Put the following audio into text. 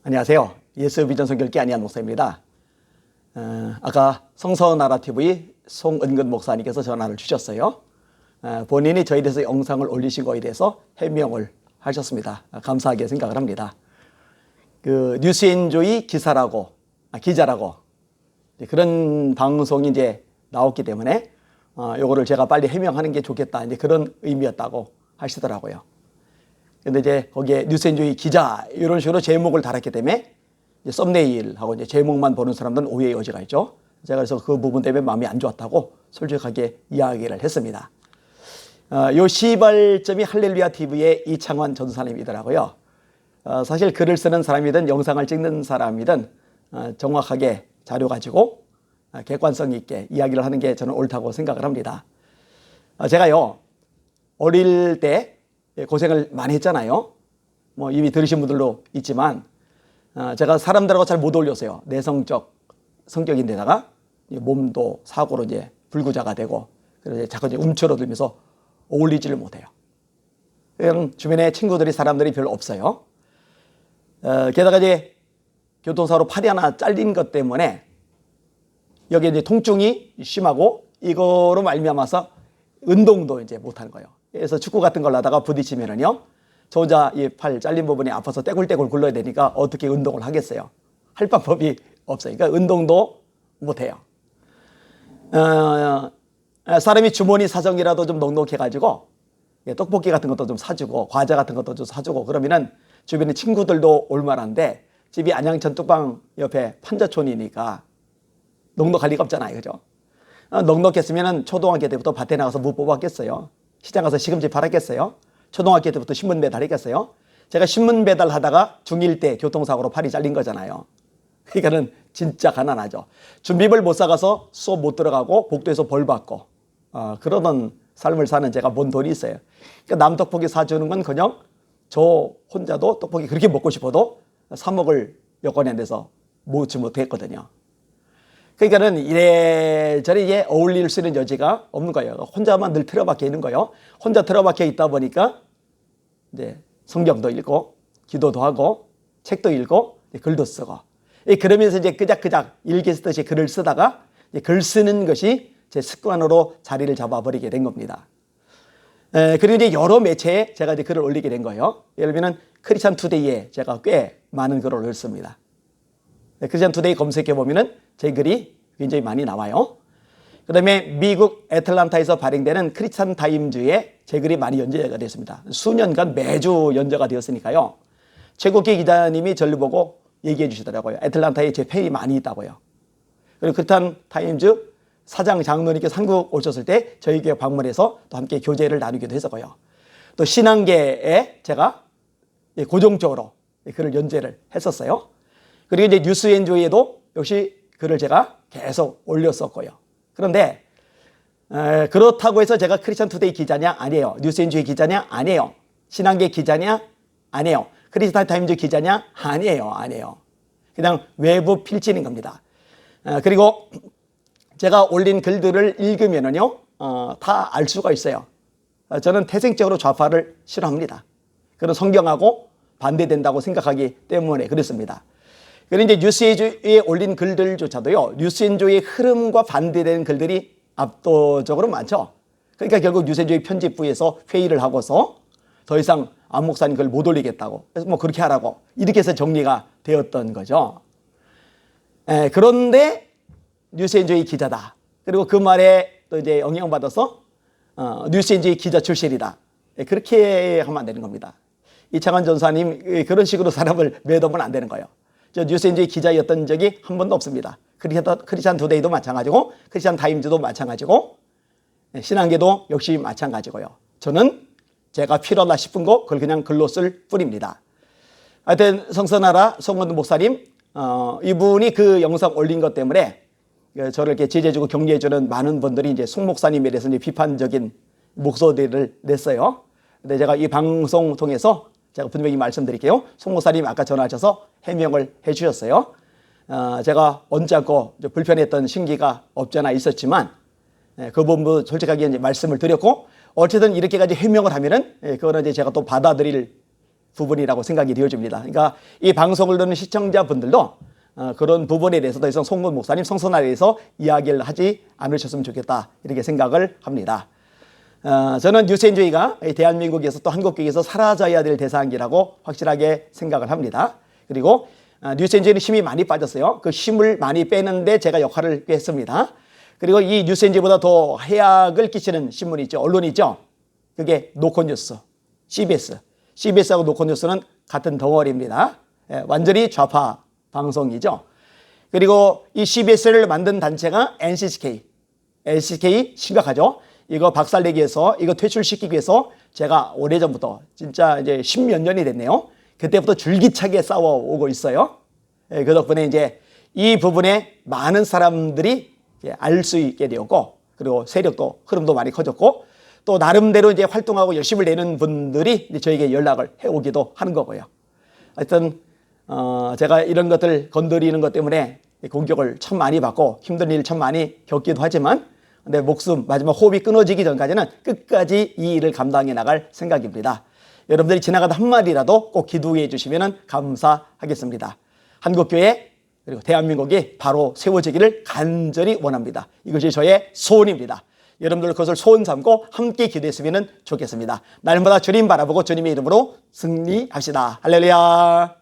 안녕하세요. 예수 비전 선교회 안희한 목사입니다. 아까 성서나라TV 송은근 목사님께서 전화를 주셨어요. 본인이 저에 대해서 영상을 올리신 거에 대해서 해명을 하셨습니다. 감사하게 생각을 합니다. 그 뉴스엔조이 기자라고 그런 방송이 이제 나왔기 때문에 요거를 제가 빨리 해명하는 게 좋겠다, 이제 그런 의미였다고 하시더라고요. 근데 이제 거기에 뉴스엔조이 기자 이런 식으로 제목을 달았기 때문에 이제 썸네일하고 이제 제목만 보는 사람들은 오해의 여지가 있죠. 제가 그래서 그 부분 때문에 마음이 안 좋았다고 솔직하게 이야기를 했습니다. 요 시발점이 할렐루야 TV의 이창환 전도사님이더라고요. 사실 글을 쓰는 사람이든 영상을 찍는 사람이든 정확하게 자료 가지고 객관성 있게 이야기를 하는 게 저는 옳다고 생각을 합니다. 제가요, 어릴 때 고생을 많이 했잖아요. 뭐 이미 들으신 분들도 있지만 제가 사람들하고 잘 못 어울렸어요. 내성적 성격인데다가 몸도 사고로 이제 불구자가 되고, 그래서 자꾸 이제 움츠러들면서 어울리지를 못해요. 그냥 주변에 친구들이 사람들이 별로 없어요. 게다가 이제 교통사고로 팔이 하나 잘린 것 때문에 여기에 이제 통증이 심하고, 이거로 말미암아서 운동도 이제 못하는 거예요. 그래서 축구 같은 걸 하다가 부딪히면은요, 저 혼자 이 팔 잘린 부분이 아파서 떼굴떼굴 굴러야 되니까 어떻게 운동을 하겠어요? 할 방법이 없어요. 그러니까 운동도 못해요. 사람이 주머니 사정이라도 좀 넉넉해가지고 떡볶이 같은 것도 좀 사주고 과자 같은 것도 좀 사주고 그러면은 주변에 친구들도 올만한데, 집이 안양천 뚝방 옆에 판자촌이니까 넉넉할 리가 없잖아요. 그죠? 넉넉했으면은 초등학교 때부터 밭에 나가서 무 뽑았겠어요? 시장 가서 시금치 팔았겠어요? 초등학교 때부터 신문 배달했겠어요? 제가 신문 배달하다가 중1 때 교통사고로 팔이 잘린 거잖아요. 그러니까는 진짜 가난하죠. 준비물 못 사가서 수업 못 들어가고 복도에서 벌 받고 그러던 삶을 사는 제가 뭔 돈이 있어요. 그러니까 남 떡볶이 사주는 건 그냥 저 혼자도 떡볶이 그렇게 먹고 싶어도 사 먹을 여건에 대해서 모지 못했거든요. 그러니까는 이래저래 어울릴 수 있는 여지가 없는 거예요. 혼자만 늘 틀어박혀 있는 거예요. 혼자 틀어박혀 있다 보니까 이제 성경도 읽고 기도도 하고 책도 읽고 글도 쓰고, 그러면서 이제 끄작끄작 일기 쓰듯이 글을 쓰다가 글 쓰는 것이 제 습관으로 자리를 잡아버리게 된 겁니다. 그리고 이제 여러 매체에 제가 이제 글을 올리게 된 거예요. 예를 들면 크리스찬 투데이에 제가 꽤 많은 글을 올렸습니다. 크리스찬 투데이 검색해 보면은 제 글이 굉장히 많이 나와요. 그 다음에 미국 애틀란타에서 발행되는 크리스찬 타임즈에 제 글이 많이 연재가 됐습니다. 수년간 매주 연재가 되었으니까요. 최국기 기자님이 저를 보고 얘기해 주시더라고요. 애틀란타에 제 팬이 많이 있다고요. 그리고 크리스찬 타임즈 사장 장로님께서 한국 오셨을 때 저희 교회 방문해서 또 함께 교제를 나누기도 했었고요. 또 신앙계에 제가 고정적으로 글을 연재를 했었어요. 그리고 이제 뉴스엔조이에도 역시 글을 제가 계속 올렸었고요. 그런데 그렇다고 해서 제가 크리스찬 투데이 기자냐? 아니에요. 뉴스엔조이 기자냐? 아니에요. 신앙계 기자냐? 아니에요. 크리스찬 타임즈 기자냐? 아니에요. 그냥 외부 필진인 겁니다. 그리고 제가 올린 글들을 읽으면은요, 다 알 수가 있어요. 저는 태생적으로 좌파를 싫어합니다. 그런 성경하고 반대된다고 생각하기 때문에 그렇습니다. 그리고 이제 뉴스엔조이에 올린 글들조차도요, 뉴스엔조이의 흐름과 반대되는 글들이 압도적으로 많죠. 그러니까 결국 뉴스엔조이 편집부에서 회의를 하고서 더 이상 안 목사님 글 못 올리겠다고, 그래서 뭐 그렇게 하라고 이렇게 해서 정리가 되었던 거죠. 그런데 뉴스엔조이 기자다. 그리고 그 말에 또 이제 영향받아서 뉴스엔조이 기자 출신이다. 그렇게 하면 안 되는 겁니다. 이창환 전사님 그런 식으로 사람을 매도하면 안 되는 거예요. 저 뉴스엔조이 기자였던 적이 한 번도 없습니다. 크리스찬 투데이도 마찬가지고 크리스찬 타임즈도 마찬가지고 신앙계도 역시 마찬가지고요. 저는 제가 필요하다 싶은 거 그걸 그냥 글로 쓸 뿐입니다. 하여튼 성서나라 송은근 목사님, 이분이 그 영상 올린 것 때문에 저를 이렇게 지지해주고 격려해주는 많은 분들이 이제 송 목사님에 대해서 이제 비판적인 목소리를 냈어요. 근데 제가 이 방송 통해서 제가 분명히 말씀드릴게요. 송 목사님 아까 전화하셔서 해명을 해주셨어요. 제가 언짢고 불편했던 신기가 없잖아 있었지만 그 부분도 솔직하게 이제 말씀을 드렸고, 어쨌든 이렇게까지 해명을 하면은 그거는 이제 제가 또 받아들일 부분이라고 생각이 되어집니다. 그러니까 이 방송을 듣는 시청자분들도 그런 부분에 대해서 더 이상 송건 목사님 성선화에 대해서 이야기를 하지 않으셨으면 좋겠다 이렇게 생각을 합니다. 저는 뉴센주의가 대한민국에서 또 한국교회에서 사라져야 될 대상이라고 확실하게 생각을 합니다. 그리고 뉴센주의는 힘이 많이 빠졌어요. 그 힘을 많이 빼는데 제가 역할을 꽤 했습니다. 그리고 이 뉴센주의보다 더 해악을 끼치는 신문이 있죠. 언론이 있죠. 그게 노컷뉴스, CBS. CBS하고 노컷뉴스는 같은 덩어리입니다. 완전히 좌파 방송이죠. 그리고 이 CBS를 만든 단체가 NCCK. NCCK 심각하죠. 이거 박살내기 위해서, 이거 퇴출시키기 위해서 제가 오래전부터 진짜 이제 10몇 년이 됐네요. 그때부터 줄기차게 싸워오고 있어요. 그 덕분에 이제 이 부분에 많은 사람들이 알 수 있게 되었고, 그리고 세력도, 흐름도 많이 커졌고, 또 나름대로 이제 활동하고 열심을 내는 분들이 이제 저에게 연락을 해오기도 하는 거고요. 하여튼, 제가 이런 것들 건드리는 것 때문에 공격을 참 많이 받고 힘든 일 참 많이 겪기도 하지만 내 목숨, 마지막 호흡이 끊어지기 전까지는 끝까지 이 일을 감당해 나갈 생각입니다. 여러분들이 지나가다 한마디라도 꼭 기도해 주시면 감사하겠습니다. 한국교회 그리고 대한민국이 바로 세워지기를 간절히 원합니다. 이것이 저의 소원입니다. 여러분들 그것을 소원 삼고 함께 기도했으면 좋겠습니다. 날마다 주님 바라보고 주님의 이름으로 승리합시다. 할렐루야.